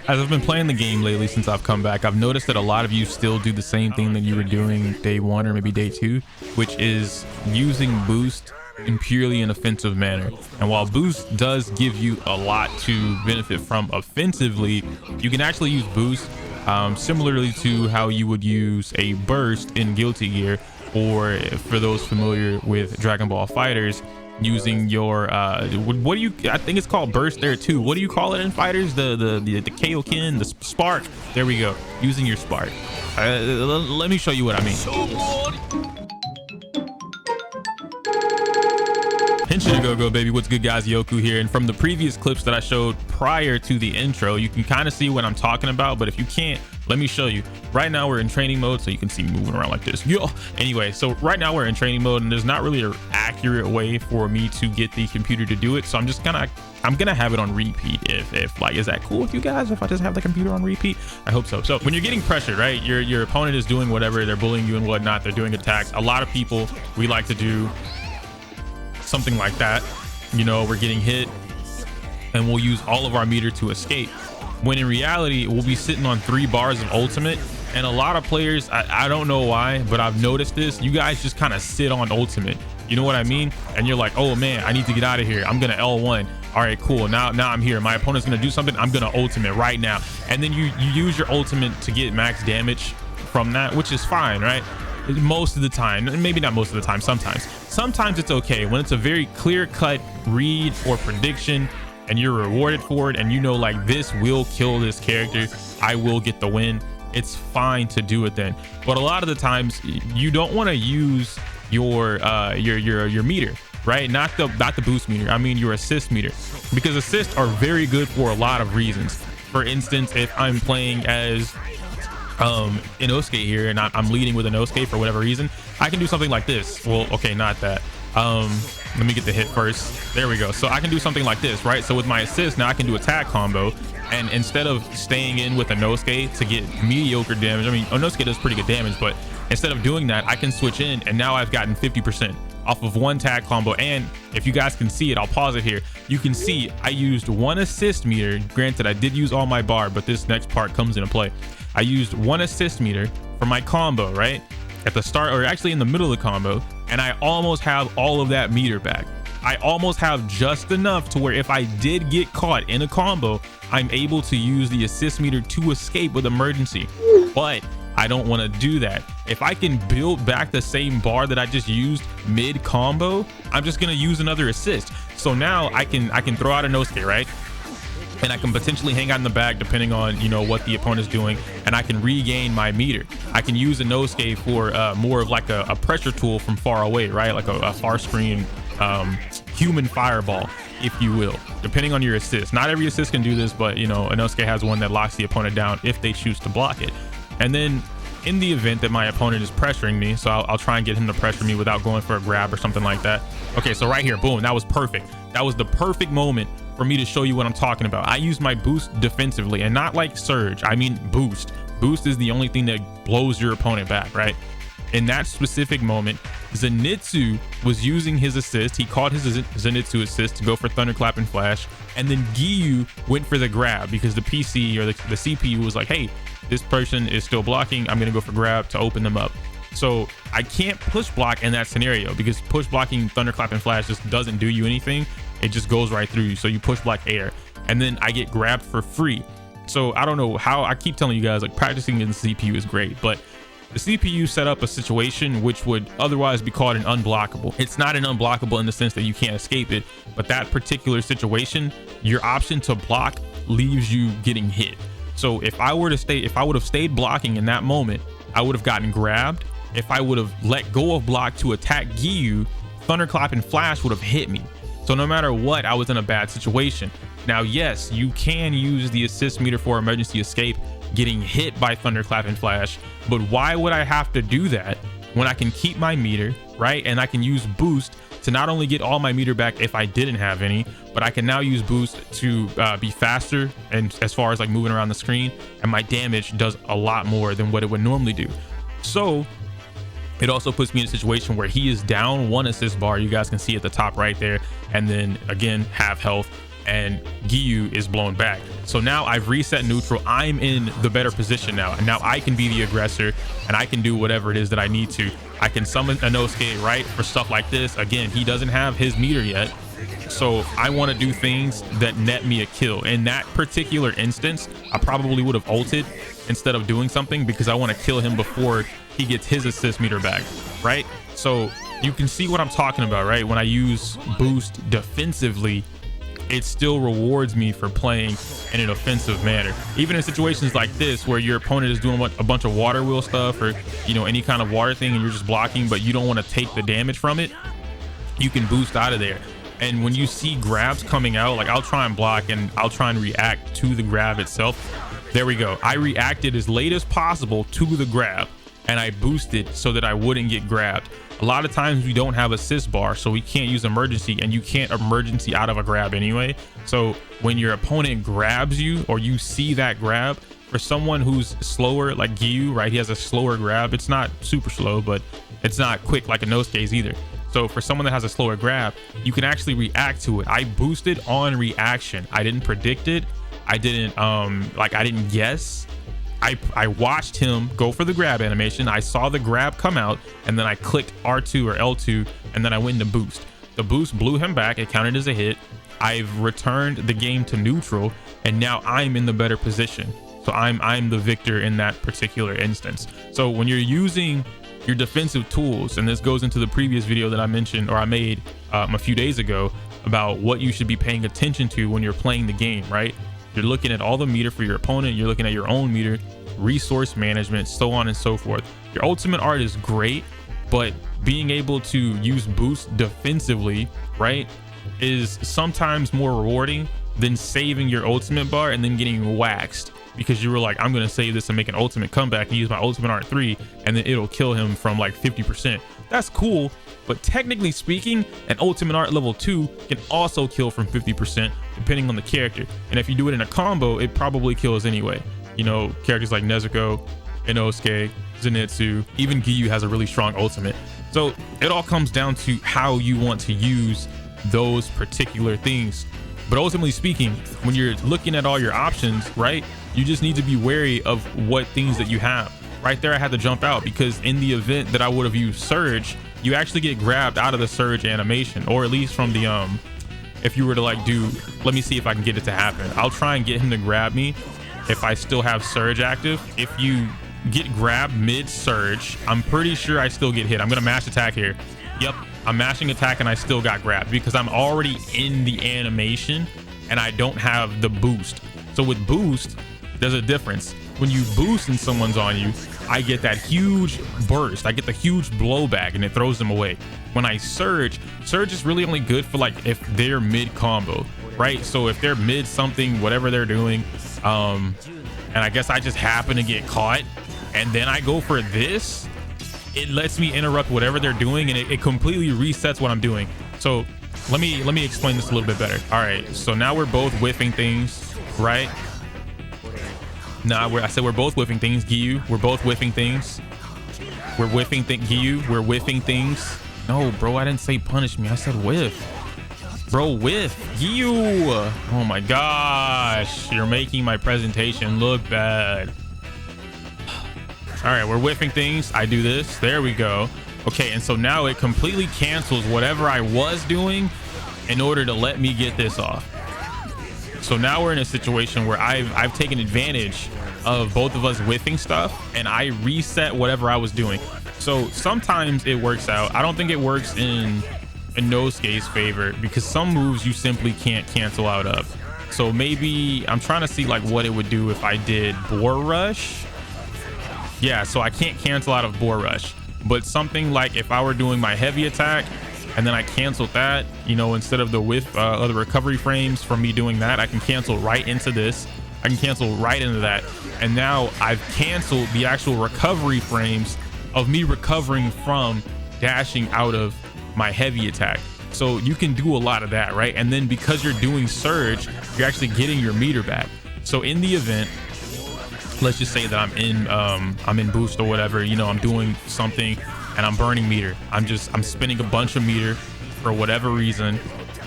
As I've been playing the game lately since I've come back, I've noticed that a lot of you still do the same thing that you were doing day one or maybe day two, which is using boost in purely an offensive manner. And while boost does give you a lot to benefit from offensively, you can actually use boost similarly to how you would use a burst in Guilty Gear, or for those familiar with Dragon Ball Fighters, using your what do you, I think it's called burst there too. What do you call it in fighters? The Kaioken, the spark. There we go. Using your spark. Let me show you what I mean. Henshin go baby, what's good guys? Iyokuu here, and from the previous clips that I showed prior to the intro, you can kind of see what I'm talking about, but if you can't, let me show you. Right now we're in training mode, so you can see me moving around like this. Yo, anyway, so right now we're in training mode, and there's not really an accurate way for me to get the computer to do it, so I'm gonna have it on repeat. If like, is that cool with you guys if I just have the computer on repeat? I hope so. So when you're getting pressured, right, your opponent is doing whatever, they're bullying you and whatnot, they're doing attacks. A lot of people, we like to do something like that. You know, we're getting hit and we'll use all of our meter to escape, when in reality we'll be sitting on 3 bars of ultimate. And a lot of players, I don't know why, but I've noticed this, you guys just kind of sit on ultimate, you know what I mean? And you're like, oh man, I need to get out of here, I'm gonna L1. All right, cool, now I'm here, my opponent's gonna do something, I'm gonna ultimate right now. And then you use your ultimate to get max damage from that, which is fine, right? Most of the time, maybe not most of the time, sometimes it's okay when it's a very clear-cut read or prediction and you're rewarded for it, and you know, like, this will kill this character, I will get the win. It's fine to do it then. But a lot of the times you don't want to use your meter, right? Not the boost meter, I mean your assist meter, because assists are very good for a lot of reasons. For instance, if I'm playing as Inosuke here and I'm leading with Inosuke for whatever reason, I can do something like this. Well, okay, not that. Let me get the hit first. There we go. So I can do something like this, right? So with my assist, now I can do attack combo, and instead of staying in with Inosuke to get mediocre damage, I mean, Inosuke does pretty good damage, but instead of doing that, I can switch in, and now I've gotten 50% off of one tag combo. And if you guys can see it, I'll pause it here. You can see I used 1 assist meter. Granted, I did use all my bar, but this next part comes into play. I used 1 assist meter for my combo, right? At the start, or actually in the middle of the combo, and I almost have all of that meter back. I almost have just enough to where if I did get caught in a combo, I'm able to use the assist meter to escape with emergency. But I don't want to do that. If I can build back the same bar that I just used mid combo, I'm just gonna use another assist. So now I can throw out a Inosuke, right? And I can potentially hang out in the back depending on, you know, what the opponent's doing, and I can regain my meter. I can use a Inosuke for more of like a pressure tool from far away, right? Like a far screen human fireball, if you will, depending on your assist. Not every assist can do this, but you know, Inosuke has one that locks the opponent down if they choose to block it. And then in the event that my opponent is pressuring me, so I'll try and get him to pressure me without going for a grab or something like that. Okay, so right here, boom, that was perfect. That was the perfect moment for me to show you what I'm talking about. I use my boost defensively, and not like surge, I mean boost. Boost is the only thing that blows your opponent back, right? In that specific moment, Zenitsu was using his assist. He caught his Zenitsu assist to go for Thunderclap and Flash, and then Giyu went for the grab because the PC or the CPU was like, hey, this person is still blocking, I'm gonna go for grab to open them up. So I can't push block in that scenario because push blocking Thunderclap and Flash just doesn't do you anything. It just goes right through you. So you push block air, and then I get grabbed for free. So I don't know how, I keep telling you guys, like, practicing in the CPU is great, but the CPU set up a situation which would otherwise be called an unblockable. It's not an unblockable in the sense that you can't escape it, but that particular situation, your option to block leaves you getting hit. So if I would have stayed blocking in that moment, I would have gotten grabbed. If I would have let go of block to attack Giyu, Thunderclap and Flash would have hit me. So no matter what, I was in a bad situation. Now, yes, you can use the assist meter for emergency escape, getting hit by Thunderclap and Flash, but why would I have to do that when I can keep my meter, right? And I can use boost to not only get all my meter back if I didn't have any, but I can now use boost to be faster, and as far as like moving around the screen, and my damage does a lot more than what it would normally do. So it also puts me in a situation where he is down 1 assist bar, you guys can see at the top right there, and then again half health, and Giyu is blown back. So now I've reset neutral. I'm in the better position now. And now I can be the aggressor and I can do whatever it is that I need to. I can summon a Inosuke, right, for stuff like this. Again, he doesn't have his meter yet. So I want to do things that net me a kill. In that particular instance, I probably would have ulted instead of doing something because I want to kill him before he gets his assist meter back, right? So you can see what I'm talking about, right? When I use boost defensively, it still rewards me for playing in an offensive manner. Even in situations like this where your opponent is doing a bunch of water wheel stuff or, you know, any kind of water thing and you're just blocking, but you don't want to take the damage from it, you can boost out of there. And when you see grabs coming out, like I'll try and block and I'll try and react to the grab itself. There we go. I reacted as late as possible to the grab and I boosted so that I wouldn't get grabbed. A lot of times we don't have assist bar, so we can't use emergency, and you can't emergency out of a grab anyway. So when your opponent grabs you or you see that grab, for someone who's slower like Iyokuu, right, he has a slower grab. It's not super slow, but it's not quick like a Inosuke's either. So for someone that has a slower grab, you can actually react to it. I boosted on reaction. I didn't predict it. I didn't I didn't guess. I watched him go for the grab animation. I saw the grab come out and then I clicked R2 or L2 and then I went into boost. The boost blew him back. It counted as a hit. I've returned the game to neutral and now I'm in the better position. So I'm the victor in that particular instance. So when you're using your defensive tools, and this goes into the previous video that I mentioned or I made a few days ago about what you should be paying attention to when you're playing the game, right? You're looking at all the meter for your opponent, you're looking at your own meter, resource management, so on and so forth. Your ultimate art is great, but being able to use boost defensively, right, is sometimes more rewarding than saving your ultimate bar and then getting waxed because you were like, I'm gonna save this and make an ultimate comeback and use my ultimate art 3 and then it'll kill him from like 50%. That's cool, but technically speaking, an ultimate art level 2 can also kill from 50% depending on the character. And if you do it in a combo, it probably kills anyway. You know, characters like Nezuko, Inosuke, Zenitsu, even Iyokuu has a really strong ultimate. So it all comes down to how you want to use those particular things. But ultimately speaking, when you're looking at all your options, right, you just need to be wary of what things that you have. Right there, I had to jump out because in the event that I would have used Surge, you actually get grabbed out of the Surge animation, or at least from the, if you were to like do, let me see if I can get it to happen. I'll try and get him to grab me if I still have Surge active. If you get grabbed mid Surge, I'm pretty sure I still get hit. I'm gonna mash attack here. Yep, I'm mashing attack and I still got grabbed because I'm already in the animation and I don't have the boost. So with boost, there's a difference. When you boost and someone's on you, I get that huge burst. I get the huge blowback and it throws them away. When I surge is really only good for like if they're mid combo, right? So if they're mid something, whatever they're doing, and I guess I just happen to get caught and then I go for this, it lets me interrupt whatever they're doing and it completely resets what I'm doing. So let me explain this a little bit better. All right, so now we're both whiffing things, right? I said we're both whiffing things. Iyokuu, we're both whiffing things. We're whiffing Iyokuu, we're whiffing things. No, bro, I didn't say punish me. I said whiff. Bro, whiff. Iyokuu. Oh my gosh, you're making my presentation look bad. All right, we're whiffing things. I do this. There we go. Okay, and so now it completely cancels whatever I was doing in order to let me get this off. So now we're in a situation where I've taken advantage of both of us whiffing stuff and I reset whatever I was doing. So sometimes it works out. I don't think it works in Inosuke's favor because some moves you simply can't cancel out of. So maybe I'm trying to see like what it would do if I did Boar Rush. Yeah, so I can't cancel out of Boar Rush, but something like if I were doing my heavy attack and then I canceled that, you know, instead of the whiff of the recovery frames from me doing that, I can cancel right into this. I can cancel right into that. And now I've canceled the actual recovery frames of me recovering from dashing out of my heavy attack. So you can do a lot of that, right? And then because you're doing surge, you're actually getting your meter back. So in the event, let's just say that I'm in boost or whatever, you know, I'm doing something and I'm burning meter. I'm spending a bunch of meter for whatever reason.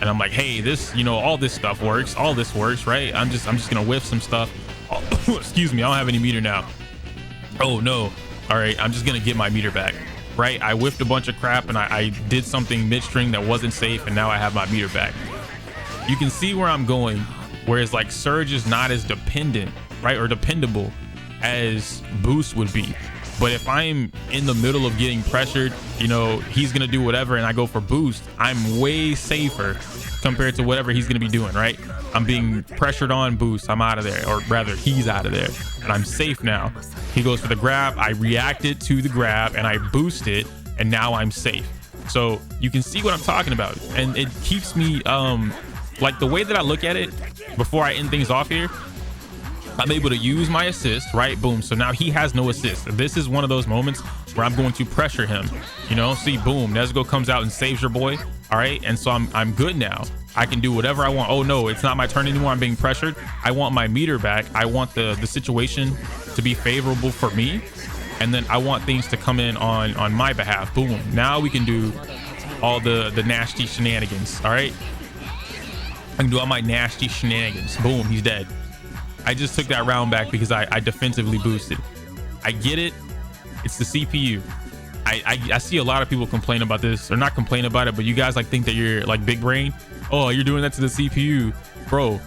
and I'm like, hey, this, you know, all this stuff works, all this works, right? I'm just gonna whiff some stuff. Oh, excuse me, I don't have any meter now. Oh no. All right, I'm just gonna get my meter back, right? I whiffed a bunch of crap and I did something midstring that wasn't safe, and now I have my meter back. You can see where I'm going, whereas like Surge is not as dependent, right, or dependable as Boost would be. But if I'm in the middle of getting pressured, you know, he's gonna do whatever and I go for Boost, I'm way safer compared to whatever he's gonna be doing, right? I'm being pressured on Boost, I'm out of there, or rather he's out of there, and I'm safe now. He goes for the grab, I reacted to the grab and I boost it, and now I'm safe. So you can see what I'm talking about, and it keeps me like the way that I look at it before I end things off here, I'm able to use my assist, right? Boom. So now he has no assist. This is one of those moments where I'm going to pressure him, you know. See, boom, Nezuko comes out and saves your boy. All right, and so I'm good now. I can do whatever I want. Oh no, it's not my turn anymore, I'm being pressured. I want my meter back. I want the situation to be favorable for me, and then I want things to come in on my behalf. Boom, now we can do all the nasty shenanigans. All right, I can do all my nasty shenanigans. Boom, he's dead. I just took that round back because I defensively boosted. I get it. It's the CPU. I see a lot of people complain about this, or not complain about it, but you guys like think that you're like big brain. Oh, you're doing that to the CPU. Bro,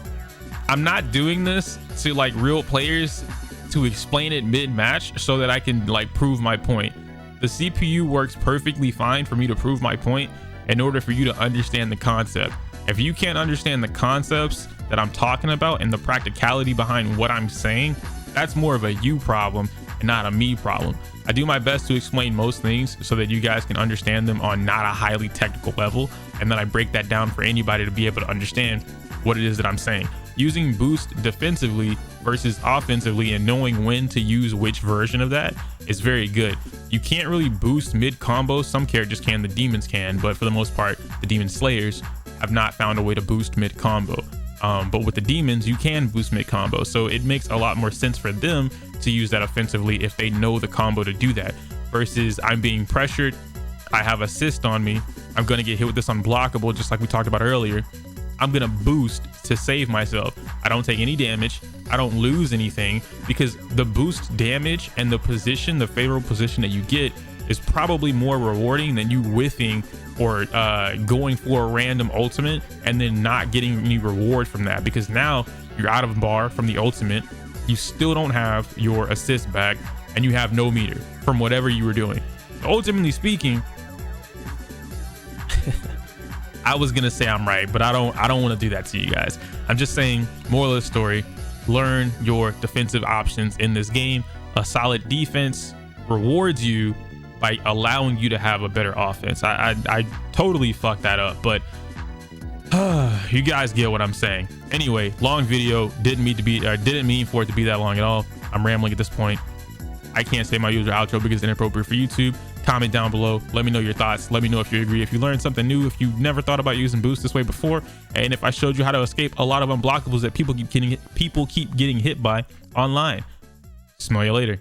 I'm not doing this to like real players to explain it mid-match so that I can like prove my point. The CPU works perfectly fine for me to prove my point in order for you to understand the concept. If you can't understand the concepts that I'm talking about and the practicality behind what I'm saying, that's more of a you problem and not a me problem. I do my best to explain most things so that you guys can understand them on not a highly technical level, and then I break that down for anybody to be able to understand what it is that I'm saying. Using boost defensively versus offensively and knowing when to use which version of that is very good. You can't really boost mid combo. Some characters can, the demons can, but for the most part the demon slayers have not found a way to boost mid combo. But with the demons, you can boost mid combo, so it makes a lot more sense for them to use that offensively if they know the combo to do that, versus I'm being pressured, I have assist on me, I'm gonna get hit with this unblockable just like we talked about earlier. I'm gonna boost to save myself. I don't take any damage, I don't lose anything, because the boost damage and the position, the favorable position that you get, is probably more rewarding than you whiffing or going for a random ultimate and then not getting any reward from that, because now you're out of bar from the ultimate, you still don't have your assist back, and you have no meter from whatever you were doing. Ultimately speaking, I was gonna say I'm right, but I don't want to do that to you guys. I'm just saying, moral of the story, learn your defensive options in this game. A solid defense rewards you by allowing you to have a better offense. I totally fucked that up, but you guys get what I'm saying. Anyway, long video, didn't mean for it to be that long at all. I'm rambling at this point. I can't say my usual outro because it's inappropriate for YouTube. Comment down below, let me know your thoughts, let me know if you agree, if you learned something new, if you never thought about using boost this way before, and if I showed you how to escape a lot of unblockables that people keep getting hit by online. Smell you later.